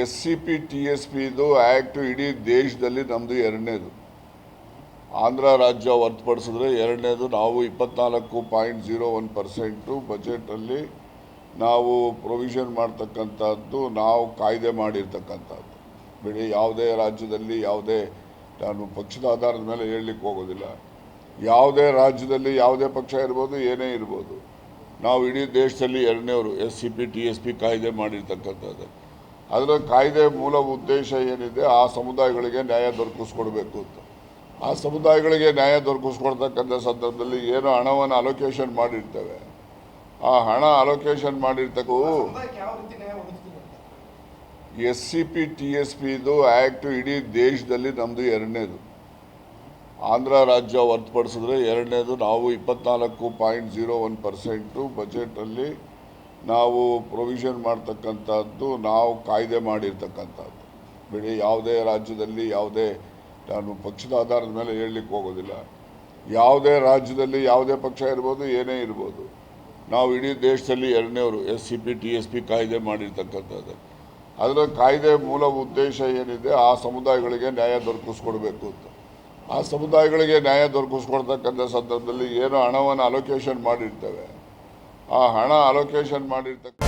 SCP TSPದು act ಇಡೀ ದೇಶದಲ್ಲಿ ನಮ್ಮದು ಎರಡನೇದು. ಆಂಧ್ರ ರಾಜ್ಯ ಹೊರತುಪಡಿಸಿದ್ರೆ ಎರಡನೇದು. ನಾವು 24.01% ಬಜೆಟಲ್ಲಿ ನಾವು ಪ್ರೊವಿಷನ್ ಮಾಡ್ತಕ್ಕಂಥದ್ದು, ನಾವು ಕಾಯ್ದೆ ಮಾಡಿರ್ತಕ್ಕಂಥದ್ದು. ಬಿಡಿ, ಯಾವುದೇ ರಾಜ್ಯದಲ್ಲಿ ಯಾವುದೇ, ನಾನು ಪಕ್ಷದ ಆಧಾರದ ಮೇಲೆ ಹೇಳಲಿಕ್ಕೆ ಹೋಗೋದಿಲ್ಲ, ಯಾವುದೇ ರಾಜ್ಯದಲ್ಲಿ ಯಾವುದೇ ಪಕ್ಷ ಇರ್ಬೋದು, ಏನೇ ಇರ್ಬೋದು, ನಾವು ಇಡೀ ದೇಶದಲ್ಲಿ ಎರಡನೇವರು SCP TSP ಕಾಯ್ದೆ ಮಾಡಿರ್ತಕ್ಕಂಥದ್ದು. ಅದರ ಕಾಯ್ದೆ ಮೂಲ ಉದ್ದೇಶ ಏನಿದೆ, ಆ ಸಮುದಾಯಗಳಿಗೆ ನ್ಯಾಯ ದೊರಕಿಸ್ಕೊಡ್ಬೇಕು ಅಂತ. ಆ ಸಮುದಾಯಗಳಿಗೆ ನ್ಯಾಯ ದೊರಕಿಸ್ಕೊಡ್ತಕ್ಕಂಥ ಸಂದರ್ಭದಲ್ಲಿ ಏನು ಹಣವನ್ನು ಅಲೋಕೇಶನ್ ಮಾಡಿರ್ತೇವೆ, ಆ ಹಣ ಅಲೋಕೇಶನ್ SCP TSPದು ಆ್ಯಕ್ಟ್ ಇಡೀ ದೇಶದಲ್ಲಿ ನಮ್ಮದು ಎರಡನೇದು. ಆಂಧ್ರ ರಾಜ್ಯ ಹೊರತುಪಡಿಸಿದ್ರೆ ಎರಡನೇದು. ನಾವು 24.01% ಬಜೆಟಲ್ಲಿ ನಾವು ಪ್ರೊವಿಷನ್ ಮಾಡ್ತಕ್ಕಂಥದ್ದು, ನಾವು ಕಾಯ್ದೆ ಮಾಡಿರ್ತಕ್ಕಂಥದ್ದು. ಬಿಡಿ, ಯಾವುದೇ ರಾಜ್ಯದಲ್ಲಿ ಯಾವುದೇ, ನಾನು ಪಕ್ಷದ ಆಧಾರದ ಮೇಲೆ ಹೇಳಲಿಕ್ಕೆ ಹೋಗೋದಿಲ್ಲ, ಯಾವುದೇ ರಾಜ್ಯದಲ್ಲಿ ಯಾವುದೇ ಪಕ್ಷ ಇರ್ಬೋದು, ಏನೇ ಇರ್ಬೋದು, ನಾವು ಇಡೀ ದೇಶದಲ್ಲಿ ಎರಡನೇವರು SCP TSP ಕಾಯ್ದೆ ಮಾಡಿರ್ತಕ್ಕಂಥದ್ದು. ಅದರ ಕಾಯ್ದೆ ಮೂಲ ಉದ್ದೇಶ ಏನಿದೆ, ಆ ಸಮುದಾಯಗಳಿಗೆ ನ್ಯಾಯ ದೊರಕಿಸ್ಕೊಡ್ಬೇಕು ಅಂತ. ಆ ಸಮುದಾಯಗಳಿಗೆ ನ್ಯಾಯ ದೊರಕಿಸ್ಕೊಡ್ತಕ್ಕಂಥ ಸಂದರ್ಭದಲ್ಲಿ ಏನು ಹಣವನ್ನು ಅಲೋಕೇಶನ್ ಮಾಡಿರ್ತೇವೆ, ಆ ಹಣ ಅಲೋಕೇಶನ್ ಮಾಡಿರ್ತಕ್ಕ